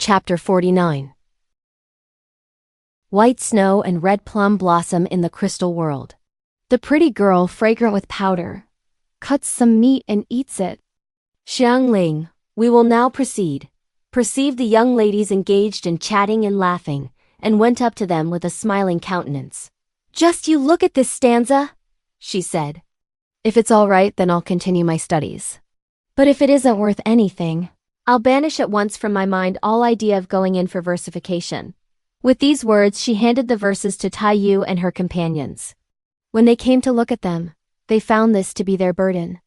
Chapter 49. White snow and red plum blossom in the crystal world. The pretty girl, fragrant with powder, cuts some meat and eats it. Xiangling, we will now proceed. Perceived the young ladies engaged in chatting and laughing, and went up to them with a smiling countenance. Just you look at this stanza, she said. If it's all right, then I'll continue my studies. But if it isn't worth anything, I'll banish at once from my mind all idea of going in for versification. With these words, she handed the verses to Daiyu and her companions. When they came to look at them, they found this to be their burden.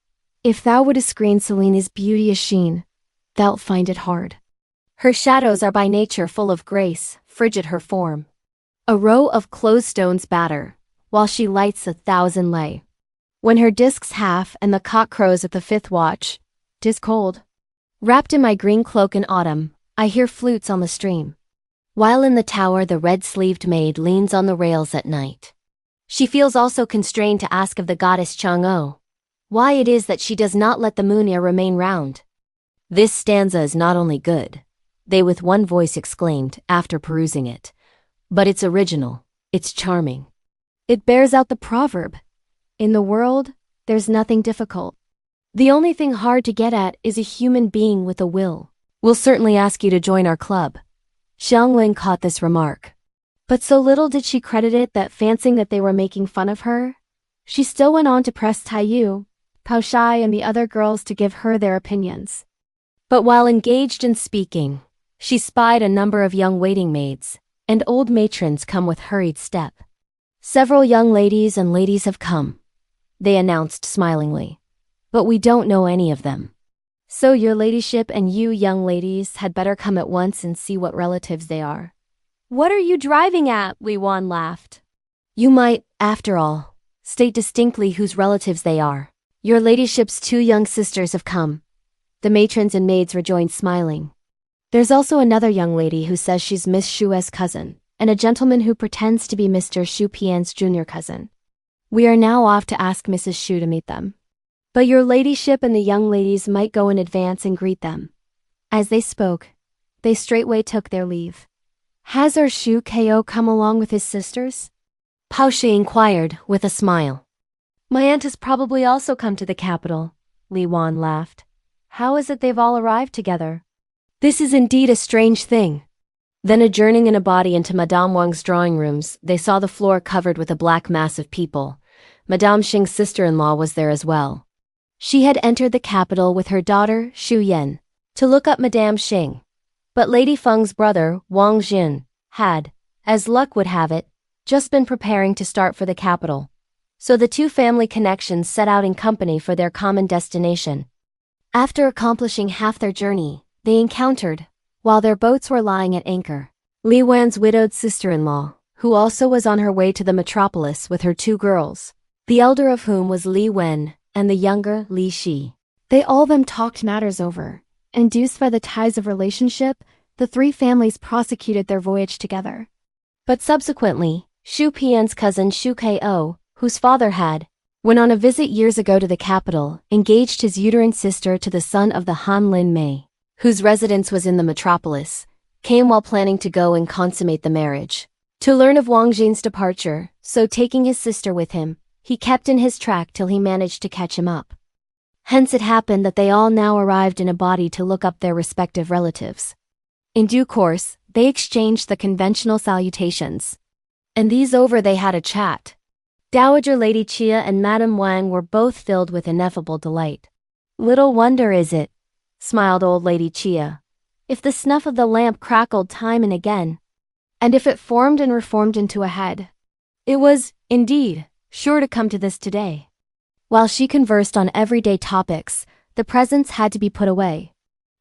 If thou wouldst screen Selena's beauty as sheen, thou'lt find it hard. Her shadows are by nature full of grace, frigid her form. A row of closed stones batter, while she lights 1,000 lay. When her disc's half and the cock crows at the 5th watch, 'tis cold. Wrapped in my green cloak in autumn, I hear flutes on the stream. While in the tower the red-sleeved maid leans on the rails at night. She feels also constrained to ask of the goddess Chang'o why it is that she does not let the moon ear remain round. This stanza is not only good, they with one voice exclaimed after perusing it, but it's original, it's charming. It bears out the proverb, in the world, there's nothing difficult. The only thing hard to get at is a human being with a will. We'll certainly ask you to join our club. Xiangling caught this remark. But so little did she credit it that, fancying that they were making fun of her, she still went on to press Daiyu, Bao-Chiau and the other girls to give her their opinions. But while engaged in speaking, she spied a number of young waiting maids and old matrons come with hurried step. Several young ladies and ladies have come, they announced smilingly. But we don't know any of them. So your ladyship and you young ladies had better come at once and see what relatives they are. What are you driving at? Li Wan laughed. You might, after all, state distinctly whose relatives they are. Your ladyship's 2 young sisters have come. The matrons and maids rejoined smiling. There's also another young lady who says she's Miss Shue's cousin, and a gentleman who pretends to be Mr. Xu Pian's junior cousin. We are now off to ask Mrs. Xu to meet them. But your ladyship and the young ladies might go in advance and greet them. As they spoke, they straightway took their leave. Has our Xu Ko come along with his sisters? Bao-Chiau inquired with a smile. My aunt has probably also come to the capital, Li Wan laughed. How is it they've all arrived together? This is indeed a strange thing. Then adjourning in a body into Madame Wang's drawing rooms, they saw the floor covered with a black mass of people. Madame Xing's sister-in-law was there as well. She had entered the capital with her daughter, Xu Yan, to look up Madame Xing. But Lady Feng's brother, Wang Jin, had, as luck would have it, just been preparing to start for the capital. So the 2 family connections set out in company for their common destination. After accomplishing half their journey, they encountered, while their boats were lying at anchor, Li Wan's widowed sister-in-law, who also was on her way to the metropolis with her 2 girls, the elder of whom was Li Wen, and the younger Li Shi. They all of them talked matters over. Induced by the ties of relationship, the 3 families prosecuted their voyage together. But subsequently, Xu Pian's cousin Xu Ko, whose father had, when on a visit years ago to the capital, engaged his uterine sister to the son of the Han Lin Mei, whose residence was in the metropolis, came while planning to go and consummate the marriage. To learn of Wang Jin's departure, so taking his sister with him, he kept in his track till he managed to catch him up. Hence it happened that they all now arrived in a body to look up their respective relatives. In due course, they exchanged the conventional salutations. And these over, they had a chat. Dowager Lady Chia and Madame Wang were both filled with ineffable delight. Little wonder is it, smiled old Lady Chia, if the snuff of the lamp crackled time and again, and if it formed and reformed into a head. It was, indeed, sure to come to this today. While she conversed on everyday topics, the presents had to be put away.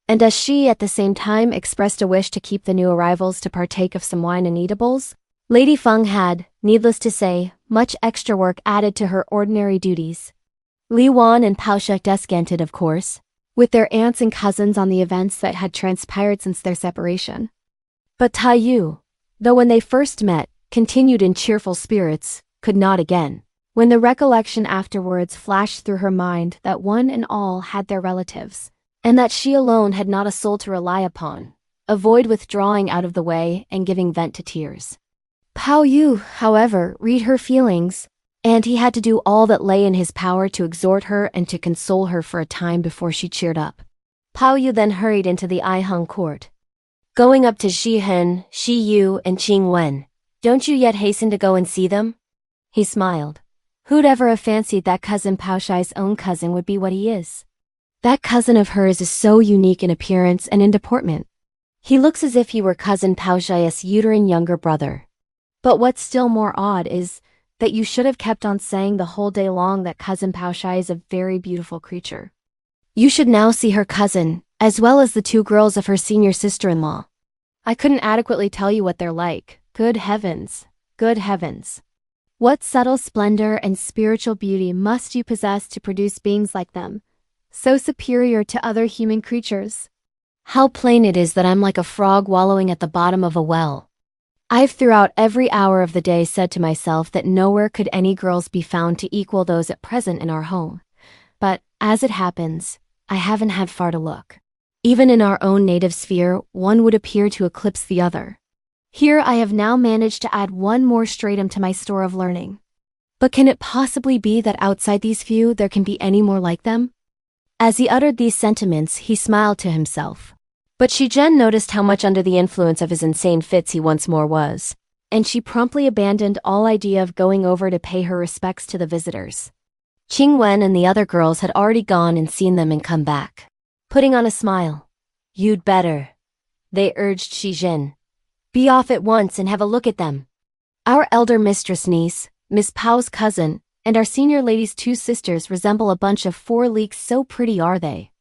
And as she at the same time expressed a wish to keep the new arrivals to partake of some wine and eatables, Lady Feng had, needless to say, much extra work added to her ordinary duties. Li Wan and Bao-Chiau descanted, of course, with their aunts and cousins on the events that had transpired since their separation. But Daiyu, though when they first met, continued in cheerful spirits, could not again. When the recollection afterwards flashed through her mind that one and all had their relatives, and that she alone had not a soul to rely upon, avoid withdrawing out of the way and giving vent to tears. Baoyu, however, read her feelings, and he had to do all that lay in his power to exhort her and to console her for a time before she cheered up. Baoyu then hurried into the Aiheng court. Going up to Shi Hen, Shi Yu, and Qing Wen. Don't you yet hasten to go and see them? He smiled. Who'd ever have fancied that cousin Bao-Chiau's own cousin would be what he is? That cousin of hers is so unique in appearance and in deportment. He looks as if he were cousin Bao-Chiau's uterine younger brother. But what's still more odd is that you should have kept on saying the whole day long that cousin Bao-Chiau is a very beautiful creature. You should now see her cousin, as well as the two girls of her senior sister-in-law. I couldn't adequately tell you what they're like. Good heavens, good heavens. What subtle splendor and spiritual beauty must you possess to produce beings like them, so superior to other human creatures? How plain it is that I'm like a frog wallowing at the bottom of a well. I've throughout every hour of the day said to myself that nowhere could any girls be found to equal those at present in our home. But, as it happens, I haven't had far to look. Even in our own native sphere, one would appear to eclipse the other. Here I have now managed to add one more stratum to my store of learning. But can it possibly be that outside these few there can be any more like them? As he uttered these sentiments, he smiled to himself. But Shi Zhen noticed how much under the influence of his insane fits he once more was, and she promptly abandoned all idea of going over to pay her respects to the visitors. Qing Wen and the other girls had already gone and seen them and come back. Putting on a smile. You'd better, they urged Shi Zhen. Be off at once and have a look at them. Our elder mistress niece, Miss Pao's cousin, and our senior lady's two sisters resemble a bunch of 4 leeks, so pretty are they.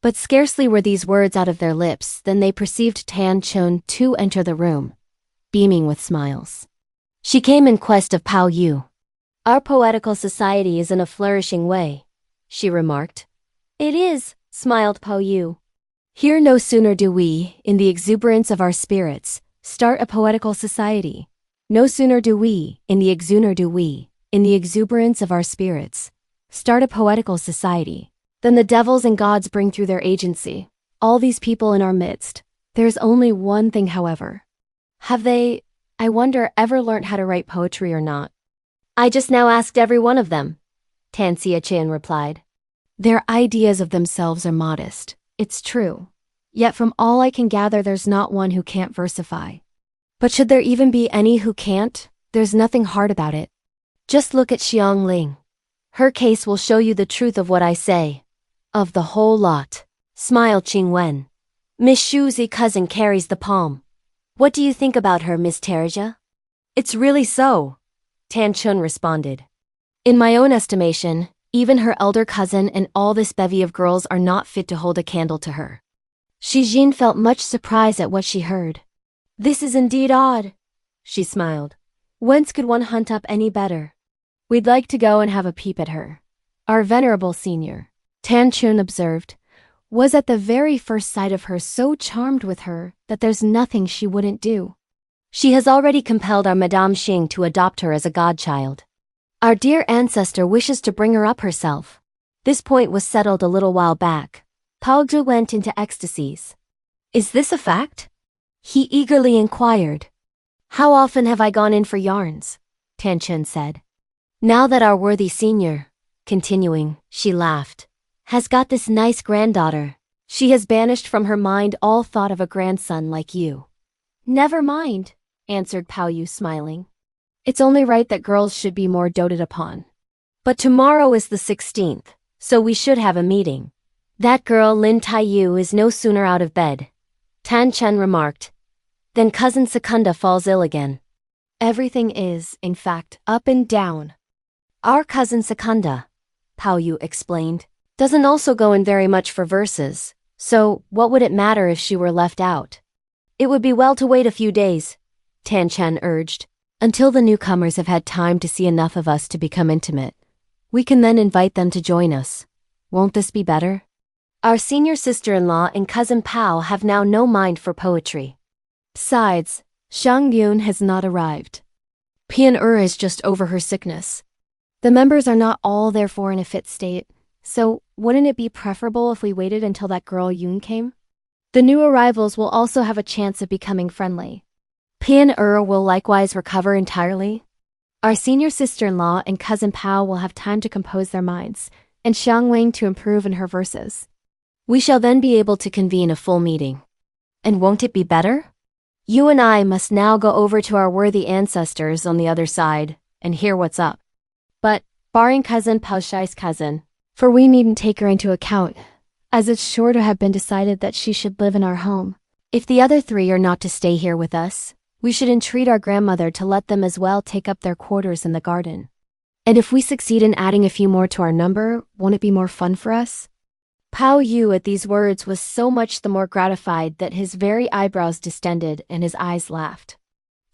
But scarcely were these words out of their lips than they perceived Tan Chun too enter the room, beaming with smiles. She came in quest of Baoyu. Our poetical society is in a flourishing way, she remarked. It is, smiled Baoyu. Here no sooner do we, in the exuberance of our spirits, start a poetical society. No sooner do we, in the exuberance of our spirits, start a poetical society, than the devils and gods bring through their agency all these people in our midst. There's only one thing, however. Have they, I wonder, ever learnt how to write poetry or not? I just now asked every one of them, Tan Xueqin replied. Their ideas of themselves are modest, it's true. Yet from all I can gather there's not one who can't versify. But should there even be any who can't, there's nothing hard about it. Just look at Xiang Ling. Her case will show you the truth of what I say. Of the whole lot, smiled Qing Wen. Miss Shu's cousin carries the palm. What do you think about her, Miss Terja? It's really so, Tan Chun responded. In my own estimation, even her elder cousin and all this bevy of girls are not fit to hold a candle to her. Shi Jin felt much surprise at what she heard. This is indeed odd, she smiled. Whence could one hunt up any better? We'd like to go and have a peep at her. Our venerable senior, Tan Chun observed, was at the very first sight of her so charmed with her that there's nothing she wouldn't do. She has already compelled our Madame Xing to adopt her as a godchild. Our dear ancestor wishes to bring her up herself. This point was settled a little while back. Pao Zhi went into ecstasies. Is this a fact? He eagerly inquired. How often have I gone in for yarns? Tan Chun said. Now that our worthy senior, continuing, she laughed, has got this nice granddaughter, she has banished from her mind all thought of a grandson like you. Never mind, answered Baoyu smiling. It's only right that girls should be more doted upon. But tomorrow is the 16th, so we should have a meeting. That girl Lin Taiyu is no sooner out of bed, Tan Chen remarked, than cousin Secunda falls ill again. Everything is, in fact, up and down. Our cousin Secunda, Baoyu explained, doesn't also go in very much for verses, so what would it matter if she were left out? It would be well to wait a few days, Tan Chen urged, until the newcomers have had time to see enough of us to become intimate. We can then invite them to join us. Won't this be better? Our senior sister-in-law and cousin Pao have now no mind for poetry. Besides, Shang Yun has not arrived. Pian is just over her sickness. The members are not all therefore in a fit state, so wouldn't it be preferable if we waited until that girl Yun came? The new arrivals will also have a chance of becoming friendly. Pian will likewise recover entirely. Our senior sister-in-law and cousin Pao will have time to compose their minds, and Xiangling to improve in her verses. We shall then be able to convene a full meeting. And won't it be better? You and I must now go over to our worthy ancestors on the other side and hear what's up. But, barring cousin Bao-Chiau's cousin, for we needn't take her into account, as it's sure to have been decided that she should live in our home. If the other three are not to stay here with us, we should entreat our grandmother to let them as well take up their quarters in the garden. And if we succeed in adding a few more to our number, won't it be more fun for us? Baoyu at these words was so much the more gratified that his very eyebrows distended and his eyes laughed.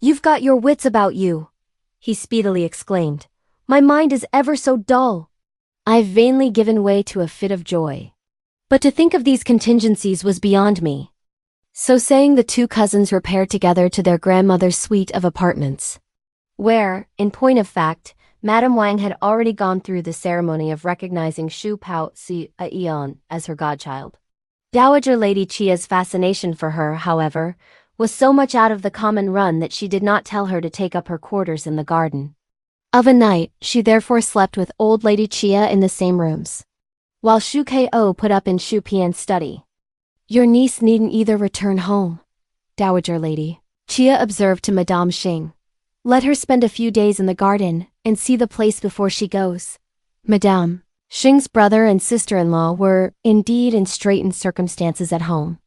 You've got your wits about you, he speedily exclaimed. My mind is ever so dull. I've vainly given way to a fit of joy. But to think of these contingencies was beyond me. So saying, the two cousins repaired together to their grandmother's suite of apartments, where, in point of fact, Madame Wang had already gone through the ceremony of recognizing Shu Pao Si Aeon as her godchild. Dowager Lady Chia's fascination for her, however, was so much out of the common run that she did not tell her to take up her quarters in the garden. Of a night, she therefore slept with old Lady Chia in the same rooms, while Shu Ko put up in Shu Pian's study. Your niece needn't either return home, Dowager Lady Chia observed to Madame Xing. Let her spend a few days in the garden and see the place before she goes. Madame Xing's brother and sister-in-law were, indeed, in straitened circumstances at home.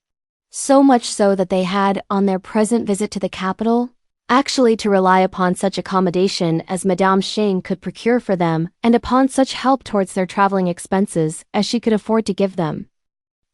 So much so that they had, on their present visit to the capital, actually to rely upon such accommodation as Madame Xing could procure for them and upon such help towards their traveling expenses as she could afford to give them.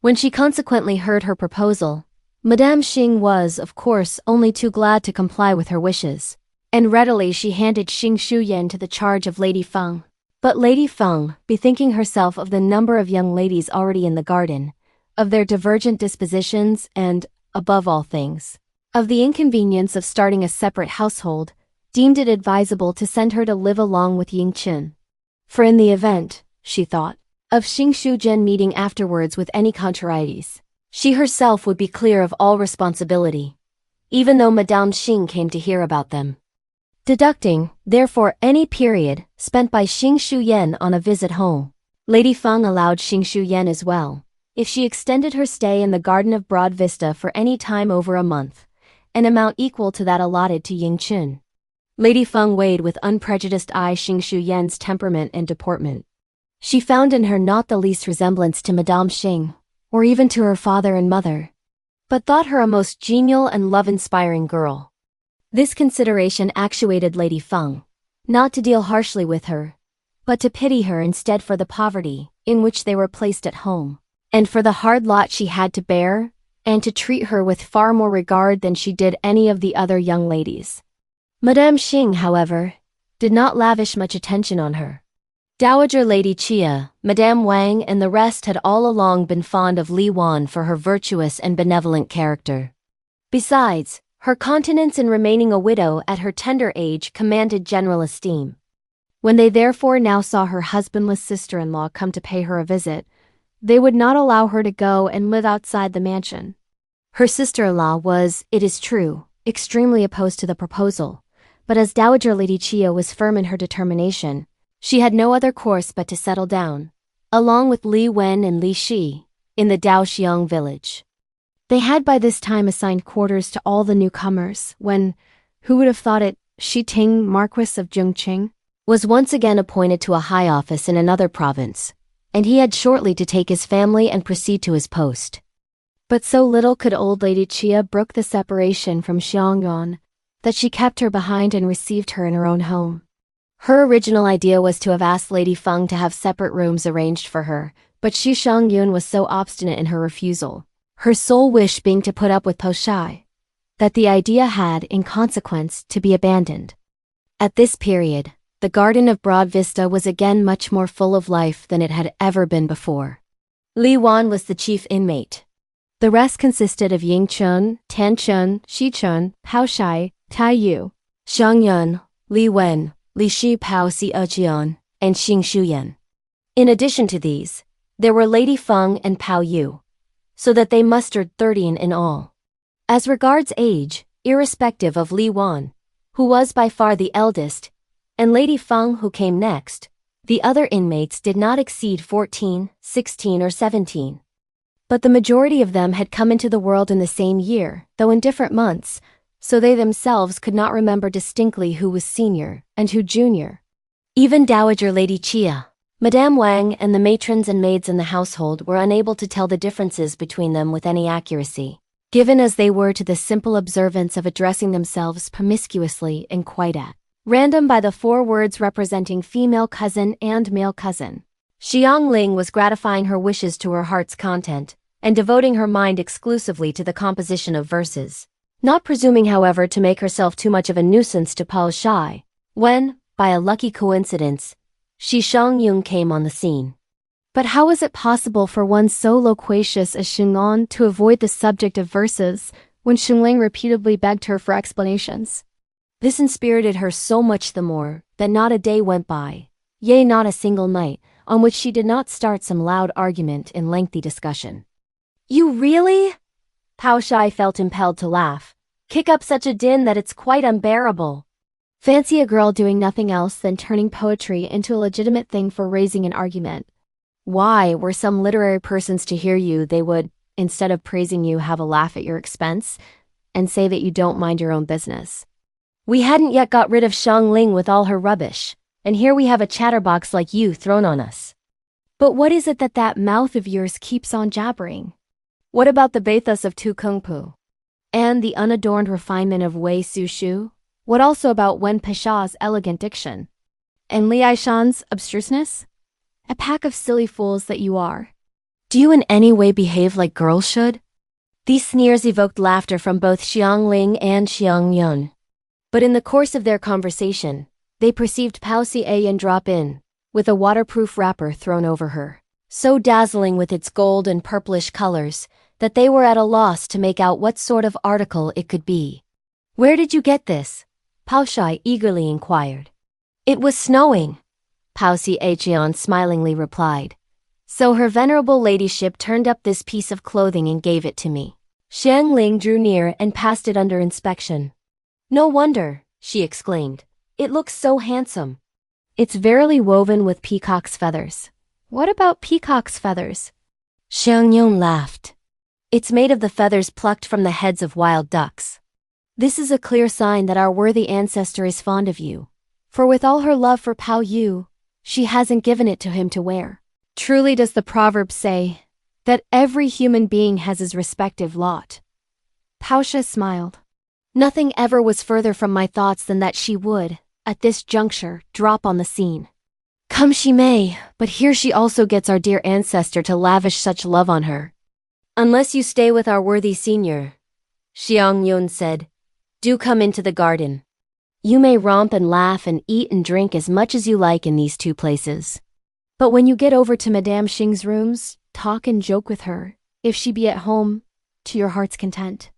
When she consequently heard her proposal, Madame Xing was, of course, only too glad to comply with her wishes, and readily she handed Xing Shuyan to the charge of Lady Feng. But Lady Feng, bethinking herself of the number of young ladies already in the garden, of their divergent dispositions and, above all things, of the inconvenience of starting a separate household, deemed it advisable to send her to live along with Ying Qin. For in the event, she thought, of Xing Shuyan meeting afterwards with any contrarieties, she herself would be clear of all responsibility, even though Madame Xing came to hear about them. Deducting, therefore, any period spent by Xing Shuyan on a visit home, Lady Feng allowed Xing Shuyan as well, if she extended her stay in the Garden of Broad Vista for any time over a month, an amount equal to that allotted to Ying Qin. Lady Feng weighed with unprejudiced eye Xing Shuyan's temperament and deportment. She found in her not the least resemblance to Madame Xing, or even to her father and mother, but thought her a most genial and love-inspiring girl. This consideration actuated Lady Feng, not to deal harshly with her, but to pity her instead for the poverty in which they were placed at home, and for the hard lot she had to bear, and to treat her with far more regard than she did any of the other young ladies. Madame Xing, however, did not lavish much attention on her. Dowager Lady Chia, Madame Wang and the rest had all along been fond of Li Wan for her virtuous and benevolent character. Besides, her continence in remaining a widow at her tender age commanded general esteem. When they therefore now saw her husbandless sister-in-law come to pay her a visit, they would not allow her to go and live outside the mansion. Her sister-in-law was, it is true, extremely opposed to the proposal, but as Dowager Lady Chia was firm in her determination, she had no other course but to settle down, along with Li Wen and Li Shi, in the Daoxiang village. They had by this time assigned quarters to all the newcomers when, who would have thought it, Shi Ting, Marquis of Zhongqing, was once again appointed to a high office in another province, and he had shortly to take his family and proceed to his post. But so little could old Lady Chia brook the separation from Xiangyuan that she kept her behind and received her in her own home. Her original idea was to have asked Lady Feng to have separate rooms arranged for her, but Xu Xiangyun was so obstinate in her refusal, her sole wish being to put up with Baochiau, that the idea had, in consequence, to be abandoned. At this period, the Garden of Broad Vista was again much more full of life than it had ever been before. Li Wan was the chief inmate. The rest consisted of Ying Chun, Tan Chun, Shi Chun, Baochiau, Daiyu, Xiangyun, Li Wen, Li Shi Pao Si Ajian, and Xing Shuyan. In addition to these, there were Lady Feng and Baoyu. so that they mustered 30 in all. As regards age, irrespective of Li Wan, who was by far the eldest, and Lady Feng, who came next, the other inmates did not exceed 14, 16 or 17. But the majority of them had come into the world in the same year, though in different months, so they themselves could not remember distinctly who was senior and who junior. Even Dowager Lady Chia, Madame Wang, and the matrons and maids in the household were unable to tell the differences between them with any accuracy, given as they were to the simple observance of addressing themselves promiscuously and quite at random by the 4 words representing female cousin and male cousin. Xiangling was gratifying her wishes to her heart's content, and devoting her mind exclusively to the composition of verses, not presuming, however, to make herself too much of a nuisance to Bao-Chiau, when, by a lucky coincidence, Xiangyun came on the scene. But how was it possible for one so loquacious as Xing'an to avoid the subject of verses when Xingling repeatedly begged her for explanations? This inspirited her so much the more that not a day went by, yea, not a single night, on which she did not start some loud argument and lengthy discussion. You really? Bao-Chiau felt impelled to laugh. Kick up such a din that it's quite unbearable. Fancy a girl doing nothing else than turning poetry into a legitimate thing for raising an argument. Why, were some literary persons to hear you, they would, instead of praising you, have a laugh at your expense and say that you don't mind your own business. We hadn't yet got rid of Xiangling with all her rubbish, and here we have a chatterbox like you thrown on us. But what is it that mouth of yours keeps on jabbering? What about the bathos of Tu Kung-pu? And the unadorned refinement of Wei Su-shu? What also about Wen Pishaw's elegant diction? And Li Aishan's abstruseness? A pack of silly fools that you are. Do you in any way behave like girls should? These sneers evoked laughter from both Xiangling and Xiangyun. But in the course of their conversation, they perceived Bao-Chiau drop in, with a waterproof wrapper thrown over her, so dazzling with its gold and purplish colors that they were at a loss to make out what sort of article it could be. Where did you get this? Bao-Chiau eagerly inquired. It was snowing, Bao-Chiau smilingly replied. So her venerable ladyship turned up this piece of clothing and gave it to me. Xiangling drew near and passed it under inspection. No wonder, she exclaimed. It looks so handsome. It's verily woven with peacock's feathers. What about peacock's feathers? Xiangyun laughed. It's made of the feathers plucked from the heads of wild ducks. This is a clear sign that our worthy ancestor is fond of you, for with all her love for Baoyu, she hasn't given it to him to wear. Truly does the proverb say that every human being has his respective lot. Bao-Chiau smiled. Nothing ever was further from my thoughts than that she would, at this juncture, drop on the scene. Come she may, but here she also gets our dear ancestor to lavish such love on her. Unless you stay with our worthy senior, Xiangyun said, do come into the garden. You may romp and laugh and eat and drink as much as you like in these 2 places. But when you get over to Madame Xing's rooms, talk and joke with her, if she be at home, to your heart's content.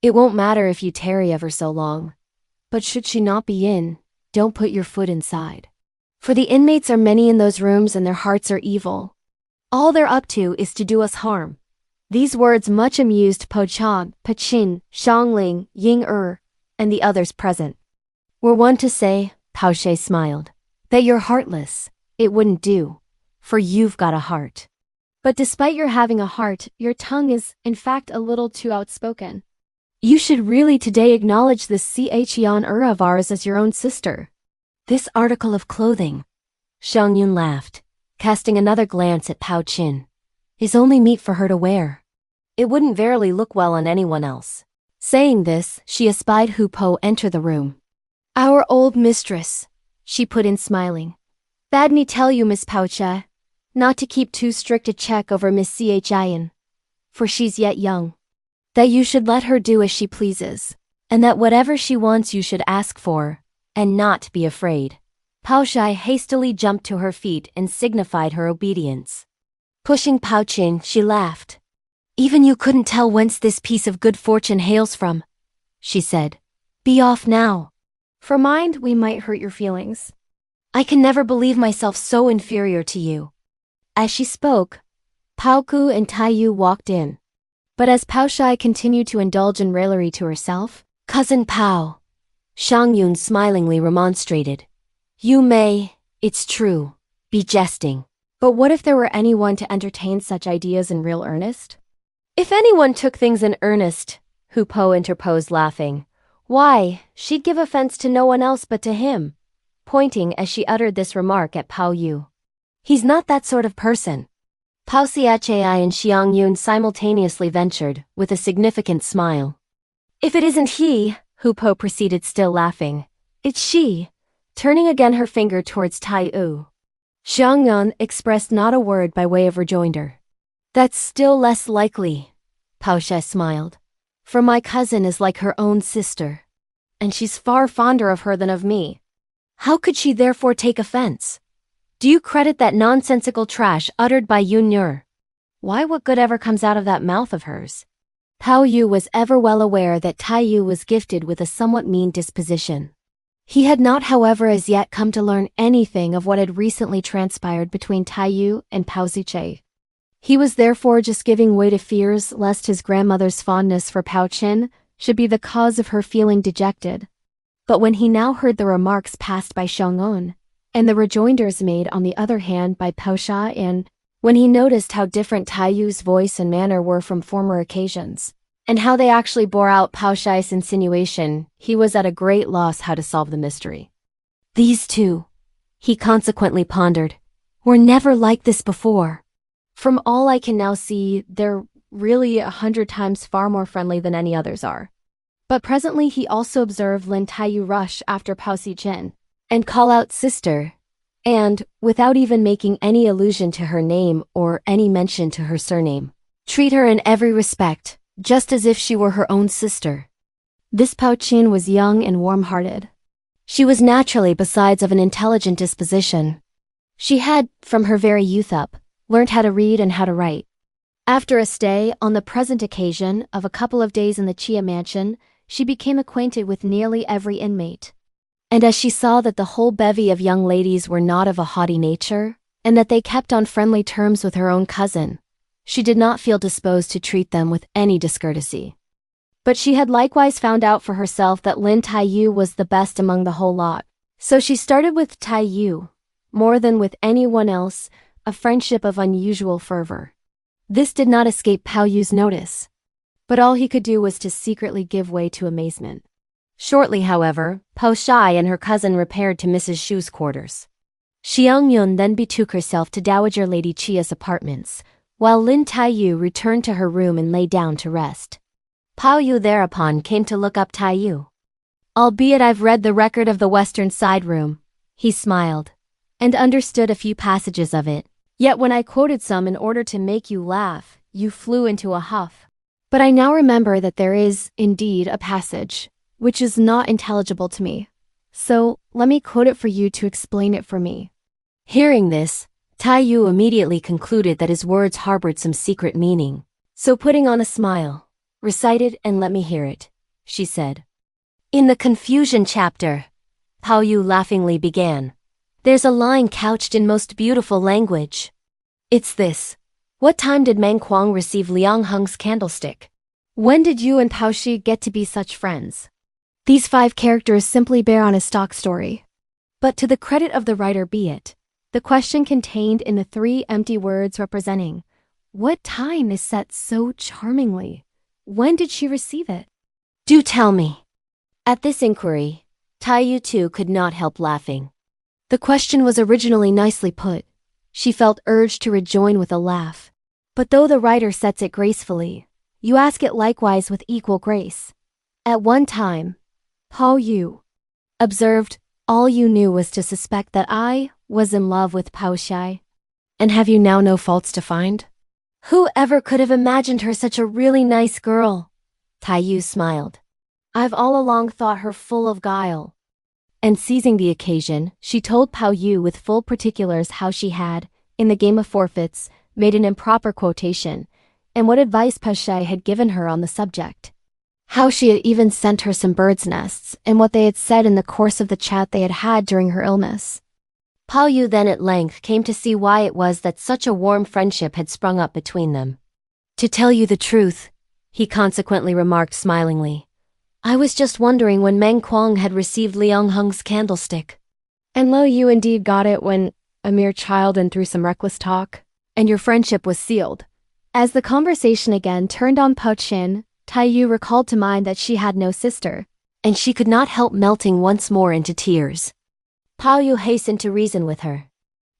It won't matter if you tarry ever so long. But should she not be in, don't put your foot inside. For the inmates are many in those rooms and their hearts are evil. All they're up to is to do us harm. These words much amused Po-Chang, Pa-Chin, Xiangling, Ying-Er, and the others present. Were one to say, Bao-Chiau smiled, that you're heartless, it wouldn't do, for you've got a heart. But despite your having a heart, your tongue is, in fact, a little too outspoken. You should really today acknowledge this Xian-Er of ours as your own sister. This article of clothing, Xiangyun laughed, casting another glance at Pao Chin, is only meet for her to wear. It wouldn't verily look well on anyone else. Saying this, she espied Hu Po enter the room. Our old mistress, she put in smiling, bade me tell you, Miss Bao-Chiau, not to keep too strict a check over Miss Chian, for she's yet young. That you should let her do as she pleases, and that whatever she wants you should ask for, and not be afraid. Bao-Chiau hastily jumped to her feet and signified her obedience. Pushing Pao Chin, she laughed. Even you couldn't tell whence this piece of good fortune hails from, she said. Be off now. For mind, we might hurt your feelings. I can never believe myself so inferior to you. As she spoke, Pao Ku and Daiyu walked in. But as Bao-Chiau continued to indulge in raillery to herself, "Cousin Pao," Xiangyun smilingly remonstrated. "You may, it's true, be jesting. But what if there were anyone to entertain such ideas in real earnest?" "If anyone took things in earnest," Hu Po interposed laughing, "why, she'd give offense to no one else but to him," pointing as she uttered this remark at Pao Yu. "He's not that sort of person." Pao Chiai and Xiangyun simultaneously ventured, with a significant smile. "If it isn't he," Hu Po proceeded, still laughing, "it's she," turning again her finger towards Daiyu. Xiangyun expressed not a word by way of rejoinder. "That's still less likely," Bao-Chiau smiled, "for my cousin is like her own sister, and she's far fonder of her than of me. How could she therefore take offense? Do you credit that nonsensical trash uttered by Yun Yer? Why, what good ever comes out of that mouth of hers?" Pao Yu was ever well aware that Daiyu was gifted with a somewhat mean disposition. He had not, however, as yet come to learn anything of what had recently transpired between Daiyu and Bao-Chiau. He was therefore just giving way to fears lest his grandmother's fondness for Bao-Chiau should be the cause of her feeling dejected. But when he now heard the remarks passed by Xiangyun, and the rejoinders made on the other hand by Bao-Chiau, and when he noticed how different Daiyu's voice and manner were from former occasions, and how they actually bore out Bao-Chiau's insinuation, he was at a great loss how to solve the mystery. "These two," he consequently pondered, "were never like this before. From all I can now see, they're really 100 times far more friendly than any others are." But presently he also observed Lin Daiyu rush after Bao-Chiau and call out "sister," and, without even making any allusion to her name or any mention to her surname, treat her in every respect, just as if she were her own sister. This Bao-Chiau was young and warm-hearted. She was naturally, besides, of an intelligent disposition. She had, from her very youth up, learnt how to read and how to write. After a stay, on the present occasion, of a couple of days in the Chia mansion, she became acquainted with nearly every inmate. And as she saw that the whole bevy of young ladies were not of a haughty nature, and that they kept on friendly terms with her own cousin, she did not feel disposed to treat them with any discourtesy. But she had likewise found out for herself that Lin Daiyu was the best among the whole lot, so she started with Daiyu, more than with anyone else, a friendship of unusual fervor. This did not escape Pao Yu's notice, but all he could do was to secretly give way to amazement. Shortly, however, Bao-Chiau and her cousin repaired to Mrs. Shu's quarters. Xiangyun then betook herself to Dowager Lady Chia's apartments, while Lin Daiyu returned to her room and lay down to rest. Pao Yu thereupon came to look up Daiyu. "Albeit I've read the record of the Western Side Room," he smiled, "and understood a few passages of it, yet when I quoted some in order to make you laugh, you flew into a huff. But I now remember that there is, indeed, a passage which is not intelligible to me. So, let me quote it for you to explain it for me." Hearing this, Daiyu immediately concluded that his words harbored some secret meaning. So putting on a smile, "Recite it and let me hear it," she said. "In the confusion chapter," Pao Yu laughingly began, "there's a line couched in most beautiful language. It's this: what time did Mang Kuang receive Liang Heng's candlestick? When did you and Bao-Chiau get to be such friends?" These 5 characters simply bear on a stock story. But to the credit of the writer be it, the question contained in the 3 empty words representing "what time" is set so charmingly. When did she receive it? Do tell me. At this inquiry, Daiyu too could not help laughing. The question was originally nicely put. She felt urged to rejoin with a laugh. But though the writer sets it gracefully, you ask it likewise with equal grace. At one time, Pao Yu observed, "All you knew was to suspect that I was in love with Bao-Chiau. And have you now no faults to find?" "Who ever could have imagined her such a really nice girl?" Daiyu smiled. "I've all along thought her full of guile." And seizing the occasion, she told Pao Yu with full particulars how she had, in the game of forfeits, made an improper quotation, and what advice Bao-Chiau had given her on the subject. How she had even sent her some birds' nests, and what they had said in the course of the chat they had had during her illness. Pao Yu then at length came to see why it was that such a warm friendship had sprung up between them. "To tell you the truth," he consequently remarked smilingly. I was just wondering when Meng Kuang had received Liang Heng's candlestick. And lo, you indeed got it when a mere child and through some reckless talk, and your friendship was sealed. As the conversation again turned on Bao-Chiau, Daiyu recalled to mind that she had no sister, and she could not help melting once more into tears. Baoyu hastened to reason with her.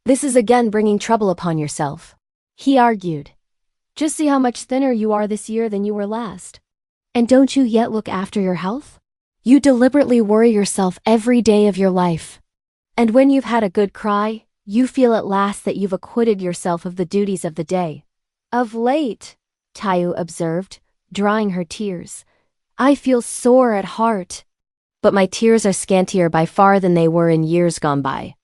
This is again bringing trouble upon yourself, he argued. Just see how much thinner you are this year than you were last. And don't you yet look after your health? You deliberately worry yourself every day of your life. And when you've had a good cry, you feel at last that you've acquitted yourself of the duties of the day. Of late, Daiyu observed, drying her tears, I feel sore at heart. But my tears are scantier by far than they were in years gone by.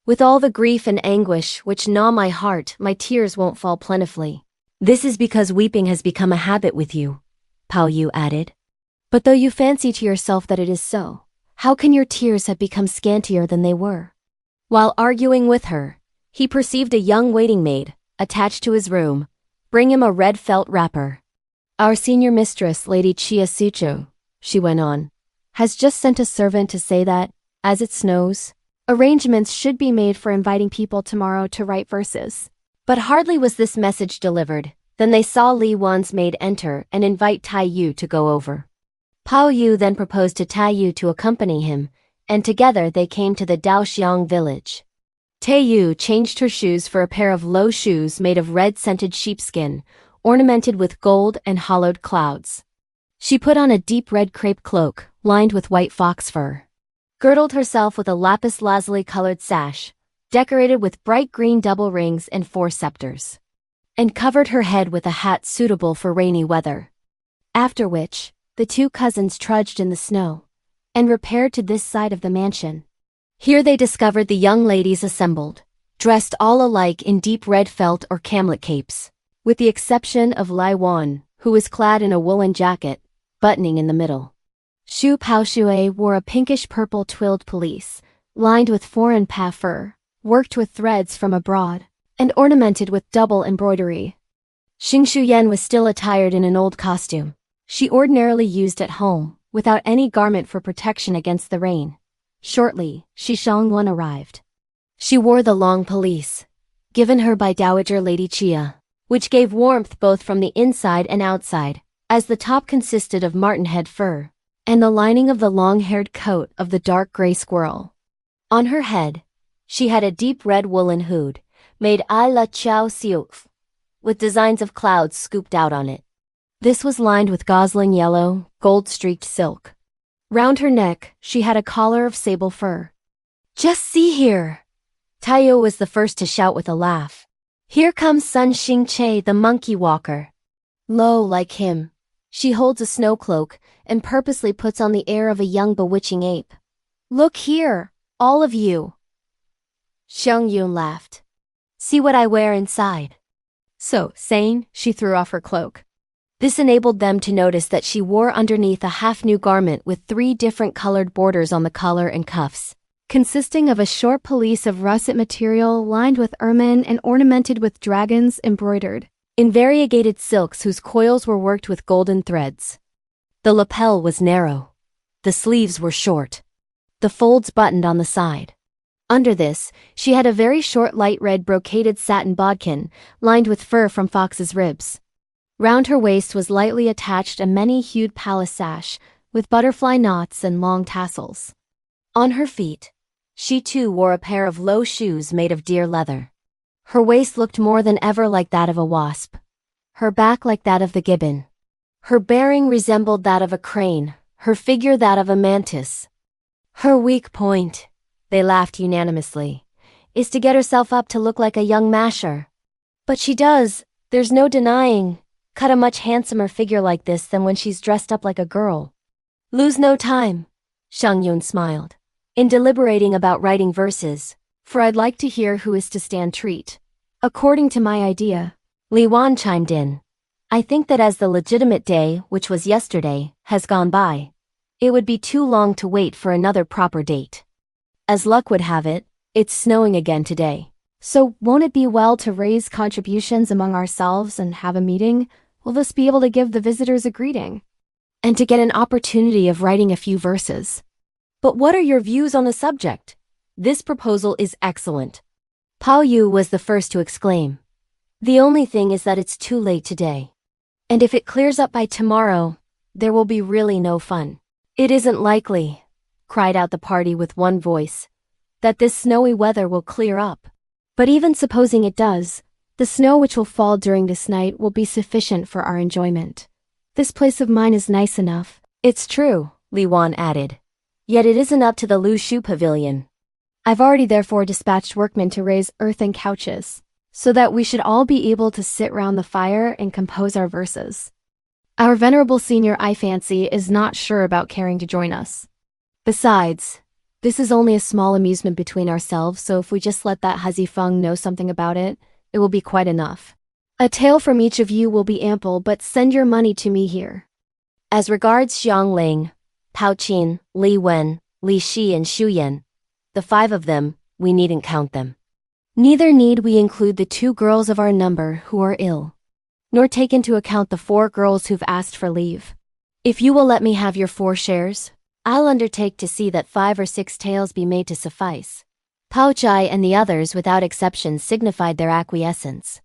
With all the grief and anguish which gnaw my heart, my tears won't fall plentifully. This is because weeping has become a habit with you, Baoyu added. But though you fancy to yourself that it is so, how can your tears have become scantier than they were? While arguing with her, he perceived a young waiting maid, attached to his room, bring him a red felt wrapper. Our senior mistress, Lady Cao Xueqin, she went on, has just sent a servant to say that, as it snows, arrangements should be made for inviting people tomorrow to write verses. But hardly was this message delivered, than they saw Li Wan's maid enter and invite Daiyu to go over. Baoyu then proposed to Daiyu to accompany him, and together they came to the Daoxiang village. Daiyu changed her shoes for a pair of low shoes made of red-scented sheepskin, ornamented with gold and hollowed clouds. She put on a deep red crepe cloak, lined with white fox fur, girdled herself with a lapis lazuli-colored sash, decorated with bright green double rings and 4 scepters, and covered her head with a hat suitable for rainy weather. After which, the 2 cousins trudged in the snow, and repaired to this side of the mansion. Here they discovered the young ladies assembled, dressed all alike in deep red felt or camlet capes, with the exception of Li Wan, who was clad in a woolen jacket, buttoning in the middle. Xu Baoxiu wore a pinkish-purple twilled pelisse, lined with foreign pa fur, worked with threads from abroad, and ornamented with double embroidery. Xing Shuyan was still attired in an old costume she ordinarily used at home, without any garment for protection against the rain. Shortly, Shi Shangwan arrived. She wore the long pelisse, given her by Dowager Lady Chia, which gave warmth both from the inside and outside, as the top consisted of martenhead fur, and the lining of the long-haired coat of the dark gray squirrel. On her head, she had a deep red woolen hood, made à la Cao Xueqin, with designs of clouds scooped out on it. This was lined with gosling yellow, gold-streaked silk. Round her neck, she had a collar of sable fur. Just see here! Daiyu was the first to shout with a laugh. Here comes Sun Xingche, the monkey walker. Lo, like him, she holds a snow cloak, and purposely puts on the air of a young bewitching ape. Look here, all of you. Xiang Yun laughed. See what I wear inside. So, saying, she threw off her cloak. This enabled them to notice that she wore underneath a half-new garment with 3 different colored borders on the collar and cuffs, consisting of a short pelisse of russet material lined with ermine and ornamented with dragons embroidered in variegated silks whose coils were worked with golden threads. The lapel was narrow. The sleeves were short. The folds buttoned on the side. Under this, she had a very short light red brocaded satin bodkin, lined with fur from fox's ribs. Round her waist was lightly attached a many-hued palace sash, with butterfly knots and long tassels. On her feet, she too wore a pair of low shoes made of deer leather. Her waist looked more than ever like that of a wasp, her back like that of the gibbon. Her bearing resembled that of a crane, her figure that of a mantis. Her weak point, they laughed unanimously, is to get herself up to look like a young masher. But she does, there's no denying, cut a much handsomer figure like this than when she's dressed up like a girl. Lose no time, Xiang Yun smiled, in deliberating about writing verses, for I'd like to hear who is to stand treat. According to my idea, Li Wan chimed in. I think that as the legitimate day, which was yesterday, has gone by, it would be too long to wait for another proper date. As luck would have it, it's snowing again today. So won't it be well to raise contributions among ourselves and have a meeting, will thus be able to give the visitors a greeting and to get an opportunity of writing a few verses. But what are your views on the subject? This proposal is excellent. Baoyu was the first to exclaim. The only thing is that it's too late today. And if it clears up by tomorrow, there will be really no fun. It isn't likely, cried out the party with one voice, that this snowy weather will clear up. But even supposing it does, the snow which will fall during this night will be sufficient for our enjoyment. This place of mine is nice enough. It's true, Li Wan added. Yet it isn't up to the Lu Shu Pavilion. I've already therefore dispatched workmen to raise earthen couches, so that we should all be able to sit round the fire and compose our verses. Our venerable senior, I fancy, is not sure about caring to join us. Besides, this is only a small amusement between ourselves, so if we just let that Huzi Feng know something about it, it will be quite enough. A tale from each of you will be ample, but send your money to me here. As regards Xiangling, Bao-Chiau, Li Wen, Li Shi and Xu Yan, the 5 of them, we needn't count them. Neither need we include the 2 girls of our number who are ill, nor take into account the 4 girls who've asked for leave. If you will let me have your 4 shares, I'll undertake to see that 5 or 6 taels be made to suffice. Baochiau and the others without exception signified their acquiescence.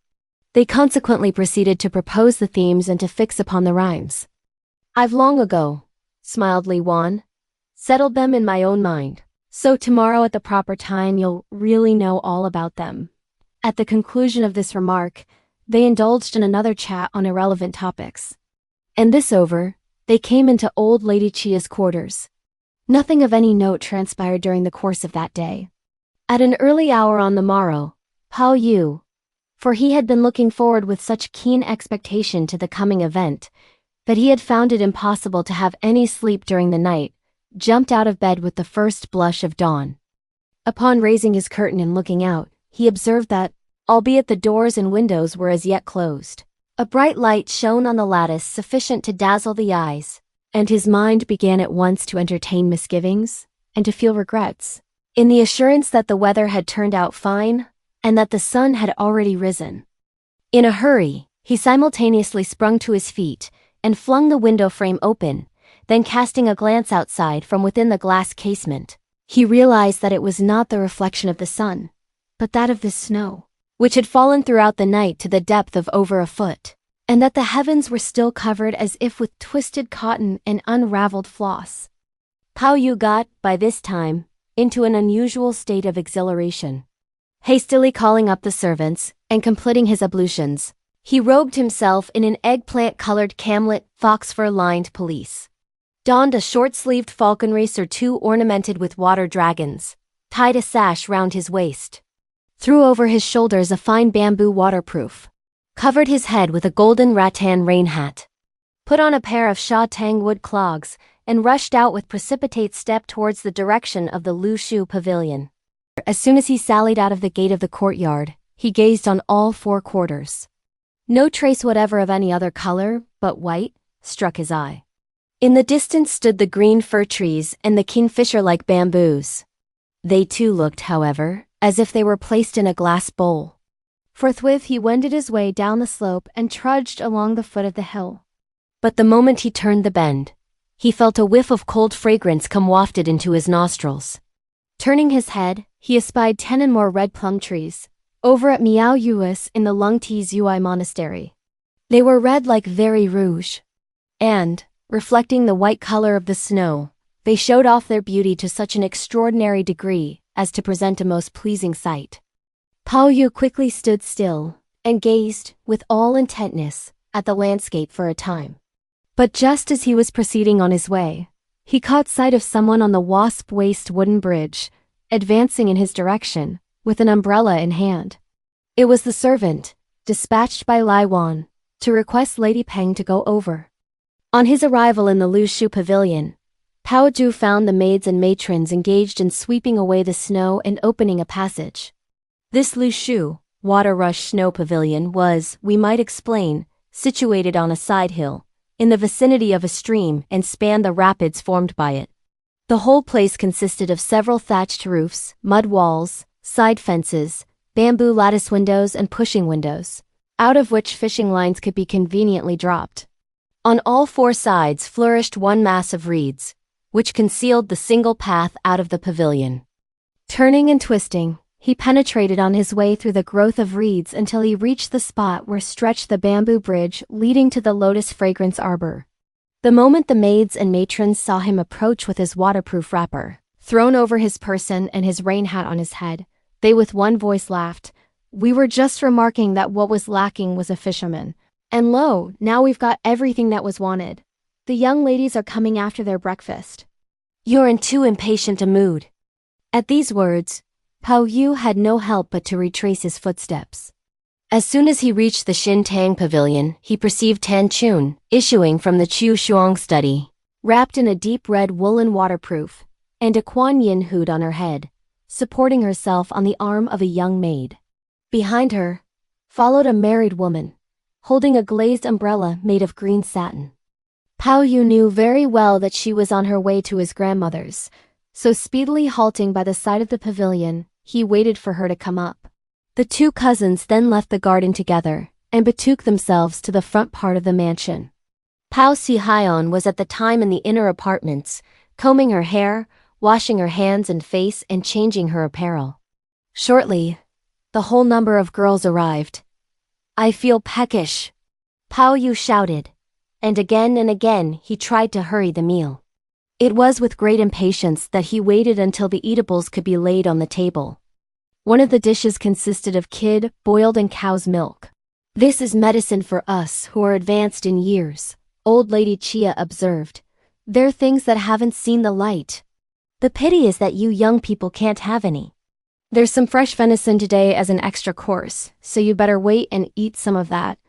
They consequently proceeded to propose the themes and to fix upon the rhymes. I've long ago, smiled Li Wan, settled them in my own mind. So tomorrow at the proper time you'll really know all about them. At the conclusion of this remark, they indulged in another chat on irrelevant topics. And this over, they came into old Lady Chia's quarters. Nothing of any note transpired during the course of that day. At an early hour on the morrow, Baoyu, for he had been looking forward with such keen expectation to the coming event, that he had found it impossible to have any sleep during the night, jumped out of bed with the first blush of dawn. Upon raising his curtain and looking out, he observed that, albeit the doors and windows were as yet closed, a bright light shone on the lattice sufficient to dazzle the eyes, and his mind began at once to entertain misgivings, and to feel regrets, in the assurance that the weather had turned out fine, and that the sun had already risen. In a hurry, he simultaneously sprung to his feet, and flung the window frame open. Then casting a glance outside from within the glass casement, he realized that it was not the reflection of the sun, but that of the snow, which had fallen throughout the night to the depth of over a foot, and that the heavens were still covered as if with twisted cotton and unraveled floss. Baoyu got, by this time, into an unusual state of exhilaration. Hastily calling up the servants, and completing his ablutions, he robed himself in an eggplant-colored camlet, fox-fur-lined pelisse, donned a short-sleeved falconry surtout ornamented with water dragons, tied a sash round his waist, threw over his shoulders a fine bamboo waterproof, covered his head with a golden rattan rain hat, put on a pair of sha tang wood clogs, and rushed out with precipitate step towards the direction of the Lu Shu Pavilion. As soon as he sallied out of the gate of the courtyard, he gazed on all 4 quarters. No trace whatever of any other color, but white, struck his eye. In the distance stood the green fir trees and the kingfisher-like bamboos. They too looked, however, as if they were placed in a glass bowl. Forthwith he wended his way down the slope and trudged along the foot of the hill. But the moment he turned the bend, he felt a whiff of cold fragrance come wafted into his nostrils. Turning his head, he espied 10 and more red plum trees, over at Miao Yuas in the Lungti Zui Monastery. They were red like very rouge, and, reflecting the white color of the snow, they showed off their beauty to such an extraordinary degree as to present a most pleasing sight. Baoyu quickly stood still, and gazed, with all intentness, at the landscape for a time. But just as he was proceeding on his way, he caught sight of someone on the wasp-waist wooden bridge, advancing in his direction, with an umbrella in hand. It was the servant, dispatched by Li Wan, to request Lady Peng to go over. On his arrival in the Lu Shu Pavilion, Baoyu found the maids and matrons engaged in sweeping away the snow and opening a passage. This Lu Shu, Water Rush Snow Pavilion was, we might explain, situated on a side hill, in the vicinity of a stream and spanned the rapids formed by it. The whole place consisted of several thatched roofs, mud walls, side fences, bamboo lattice windows and pushing windows, out of which fishing lines could be conveniently dropped. On all four sides flourished one mass of reeds, which concealed the single path out of the pavilion. Turning and twisting, he penetrated on his way through the growth of reeds until he reached the spot where stretched the bamboo bridge leading to the lotus fragrance arbor. The moment the maids and matrons saw him approach with his waterproof wrapper thrown over his person and his rain hat on his head, they with one voice laughed. "We were just remarking that what was lacking was a fisherman. And lo, now we've got everything that was wanted. The young ladies are coming after their breakfast." "You're in too impatient a mood." At these words, Baoyu had no help but to retrace his footsteps. As soon as he reached the Xintang pavilion, he perceived Tan Chun issuing from the Cao Xueqin study, wrapped in a deep red woolen waterproof, and a Kuan Yin hood on her head, supporting herself on the arm of a young maid. Behind her followed a married woman, holding a glazed umbrella made of green satin. Baoyu knew very well that she was on her way to his grandmother's, so speedily halting by the side of the pavilion, he waited for her to come up. The two cousins then left the garden together and betook themselves to the front part of the mansion. Bao-Chiau was at the time in the inner apartments, combing her hair, washing her hands and face and changing her apparel. Shortly, the whole number of girls arrived. "I feel peckish," Baoyu shouted, and again he tried to hurry the meal. It was with great impatience that he waited until the eatables could be laid on the table. One of the dishes consisted of kid boiled in cow's milk. "This is medicine for us who are advanced in years," old lady Chia observed. "They're things that haven't seen the light. The pity is that you young people can't have any. There's some fresh venison today as an extra course, so you better wait and eat some of that."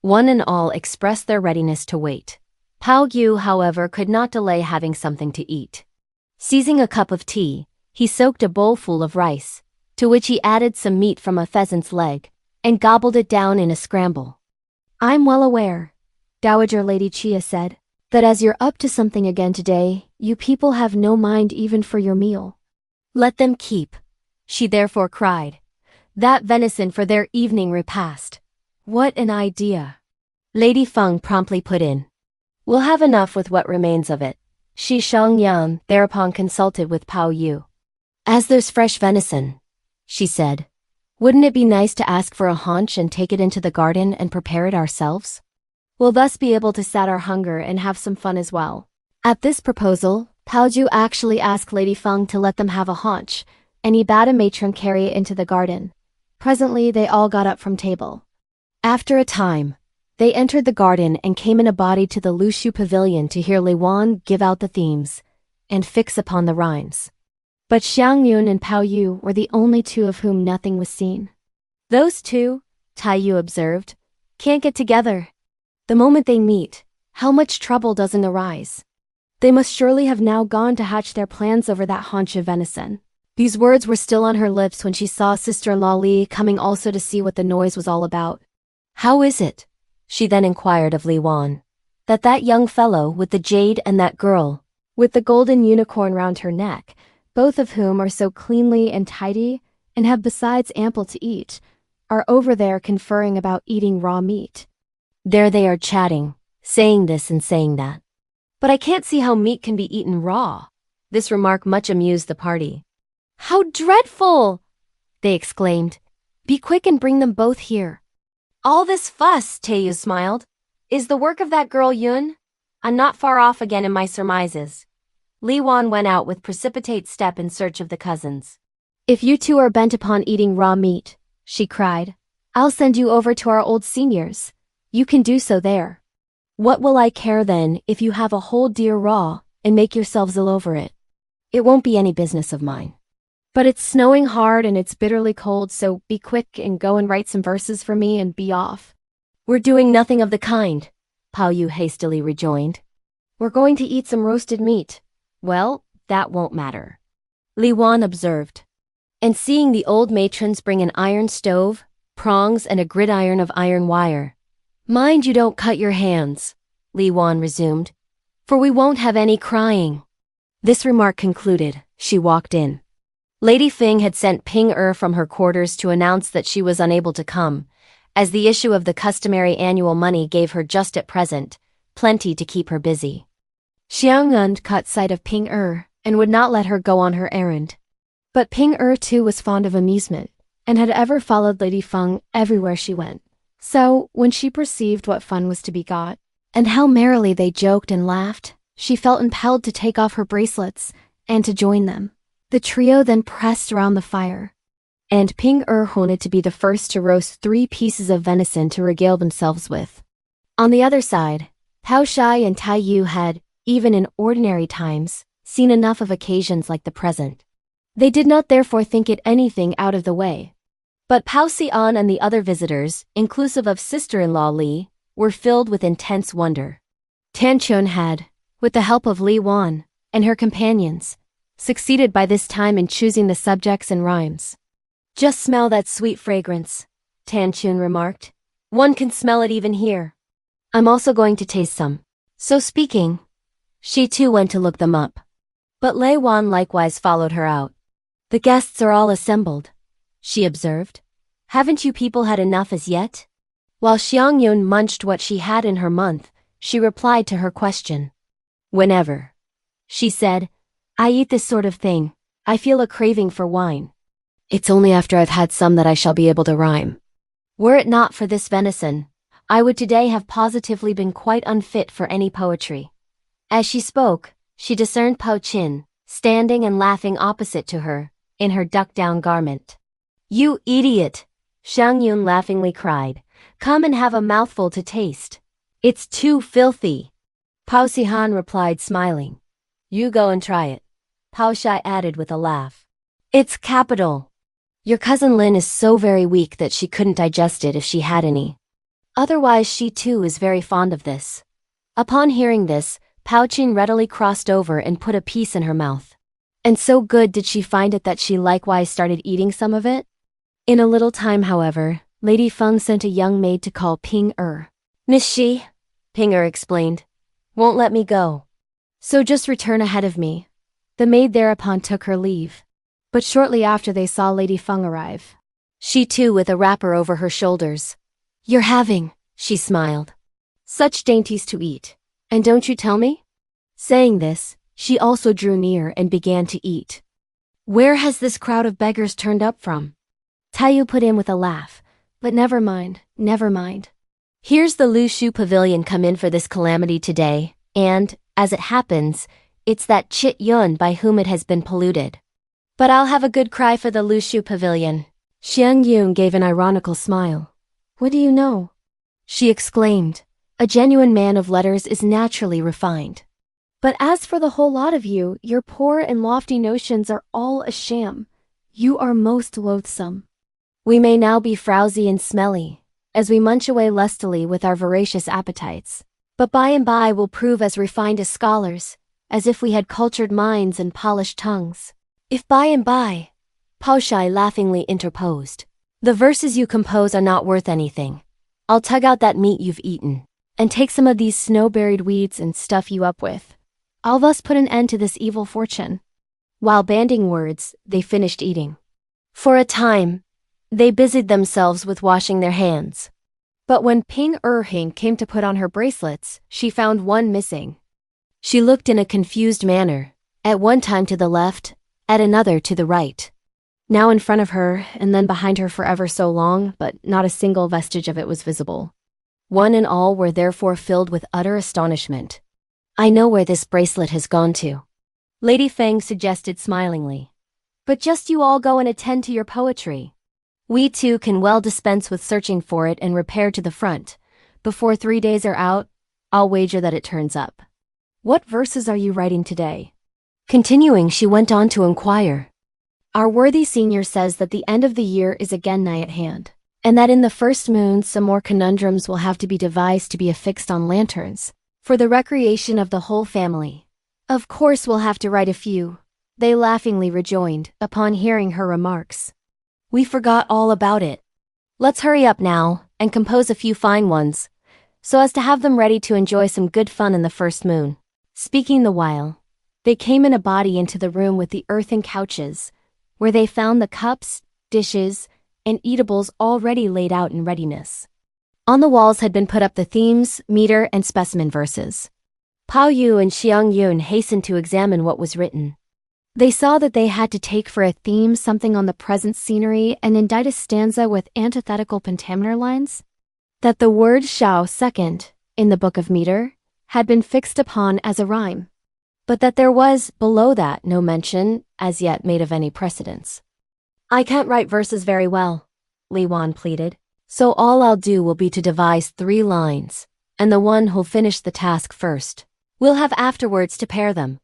One and all expressed their readiness to wait. Baoyu, however, could not delay having something to eat. Seizing a cup of tea, he soaked a bowl full of rice, to which he added some meat from a pheasant's leg, and gobbled it down in a scramble. "I'm well aware," Dowager Lady Chia said, "that as you're up to something again today, you people have no mind even for your meal. Let them keep," she therefore cried, "that venison for their evening repast." "What an idea," Lady Feng promptly put in. "We'll have enough with what remains of it." Shi Shangyan thereupon consulted with Baoyu. "As there's fresh venison," she said, "wouldn't it be nice to ask for a haunch and take it into the garden and prepare it ourselves? We'll thus be able to sat our hunger and have some fun as well." At this proposal, Baoyu actually asked Lady Feng to let them have a haunch, and he bade a matron carry it into the garden. Presently they all got up from table. After a time, they entered the garden and came in a body to the Lushu pavilion to hear Li Wan give out the themes and fix upon the rhymes. But Xiang Yun and Baoyu were the only two of whom nothing was seen. "Those two," Daiyu observed, "can't get together. The moment they meet, how much trouble doesn't arise. They must surely have now gone to hatch their plans over that haunch of venison." These words were still on her lips when she saw sister-in-law Li coming also to see what the noise was all about. "How is it," she then inquired of Li Wan, "that young fellow with the jade and that girl with the golden unicorn round her neck, both of whom are so cleanly and tidy and have besides ample to eat, are over there conferring about eating raw meat? There they are chatting, saying this and saying that. But I can't see how meat can be eaten raw." This remark much amused the party. "How dreadful!" they exclaimed. "Be quick and bring them both here." "All this fuss," Daiyu smiled, "is the work of that girl Yun? I'm not far off again in my surmises." Li Wan went out with precipitate step in search of the cousins. "If you two are bent upon eating raw meat," she cried, "I'll send you over to our old seniors. You can do so there. What will I care then if you have a whole deer raw and make yourselves ill over it? It won't be any business of mine. But it's snowing hard and it's bitterly cold, so be quick and go and write some verses for me and be off." "We're doing nothing of the kind," Baoyu hastily rejoined. "We're going to eat some roasted meat." "Well, that won't matter," Li Wan observed. And seeing the old matrons bring an iron stove, prongs and a gridiron of iron wire. "Mind you don't cut your hands," Li Wan resumed, "for we won't have any crying." This remark concluded, she walked in. Lady Feng had sent Ping Er from her quarters to announce that she was unable to come, as the issue of the customary annual money gave her just at present plenty to keep her busy. Xiang Yun caught sight of Ping and would not let her go on her errand. But Ping too was fond of amusement, and had ever followed Lady Feng everywhere she went. So, when she perceived what fun was to be got, and how merrily they joked and laughed, she felt impelled to take off her bracelets and to join them. The trio then pressed around the fire, and Ping wanted to be the first to roast 3 pieces of venison to regale themselves with. On the other side, Bao-Chiau and Daiyu had, even in ordinary times, seen enough of occasions like the present. They did not therefore think it anything out of the way. But Bao-Chiau and the other visitors, inclusive of sister-in-law Li, were filled with intense wonder. Tanchun had, with the help of Li Wan and her companions, succeeded by this time in choosing the subjects and rhymes. "Just smell that sweet fragrance," Tanchun remarked. "One can smell it even here. I'm also going to taste some." So speaking, she too went to look them up. But Lei Wan likewise followed her out. "The guests are all assembled," she observed. "Haven't you people had enough as yet?" While Xiang Yun munched what she had in her month, she replied to her question. "Whenever," she said, "I eat this sort of thing, I feel a craving for wine. It's only after I've had some that I shall be able to rhyme. Were it not for this venison, I would today have positively been quite unfit for any poetry." As she spoke, she discerned Po Chin, standing and laughing opposite to her, in her duck-down garment. "You idiot!" Xiang Yun laughingly cried. "Come and have a mouthful to taste. It's too filthy." Pao Sihan replied smiling. "You go and try it." Pao Shai added with a laugh. "It's capital. Your cousin Lin is so very weak that she couldn't digest it if she had any. Otherwise she too is very fond of this." Upon hearing this, Pao Chin readily crossed over and put a piece in her mouth. And so good did she find it that she likewise started eating some of it. In a little time, however, Lady Feng sent a young maid to call Ping "Miss Shi," Ping explained, "won't let me go. So just return ahead of me." The maid thereupon took her leave. But shortly after they saw Lady Feng arrive. She too with a wrapper over her shoulders. "You're having," she smiled, "such dainties to eat. And don't you tell me?" Saying this, she also drew near and began to eat. "Where has this crowd of beggars turned up from?" Daiyu put in with a laugh. "But never mind, never mind. Here's the Lu Shu Pavilion come in for this calamity today, and, as it happens, it's that Chit Yun by whom it has been polluted. But I'll have a good cry for the Lu Shu Pavilion." Xiang Yun gave an ironical smile. "What do you know?" she exclaimed. "A genuine man of letters is naturally refined. But as for the whole lot of you, your poor and lofty notions are all a sham. You are most loathsome. We may now be frowsy and smelly, as we munch away lustily with our voracious appetites. But by and by we'll prove as refined as scholars, as if we had cultured minds and polished tongues. If by and by," Pao Shai laughingly interposed, "the verses you compose are not worth anything, I'll tug out that meat you've eaten, and take some of these snow-buried weeds and stuff you up with. I'll thus put an end to this evil fortune." While banding words, they finished eating. For a time, they busied themselves with washing their hands. But when Ping came to put on her bracelets, she found one missing. She looked in a confused manner, at one time to the left, at another to the right. Now in front of her, and then behind her for ever so long, but not a single vestige of it was visible. One and all were therefore filled with utter astonishment. "I know where this bracelet has gone to," Lady Feng suggested smilingly. "But just you all go and attend to your poetry. We too can well dispense with searching for it and repair to the front. Before 3 days are out, I'll wager that it turns up. What verses are you writing today?" Continuing, she went on to inquire. "Our worthy senior says that the end of the year is again nigh at hand, and that in the first moon some more conundrums will have to be devised to be affixed on lanterns, for the recreation of the whole family. Of course we'll have to write a few," they laughingly rejoined, upon hearing her remarks. "We forgot all about it. Let's hurry up now, and compose a few fine ones, so as to have them ready to enjoy some good fun in the first moon." Speaking the while, they came in a body into the room with the earthen couches, where they found the cups, dishes, and eatables already laid out in readiness. On the walls had been put up the themes, meter, and specimen verses. Baoyu and Xiangyun hastened to examine what was written. They saw that they had to take for a theme something on the present scenery and indite a stanza with antithetical pentameter lines. That the word Cao Xueqin, in the book of meter, had been fixed upon as a rhyme, but that there was, below that, no mention, as yet made of any precedence. "I can't write verses very well," Li Wan pleaded, "so all I'll do will be to devise 3 lines, and the one who'll finish the task first, we'll have afterwards to pair them.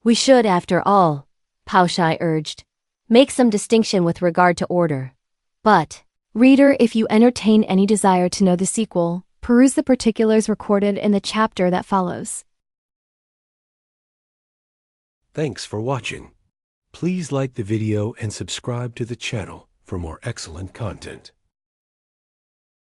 We should, after all," Bao-Chiau urged, "make some distinction with regard to order. But, reader, if you entertain any desire to know the sequel, peruse the particulars recorded in the chapter that follows." Thanks for watching. Please like the video and subscribe to the channel for more excellent content.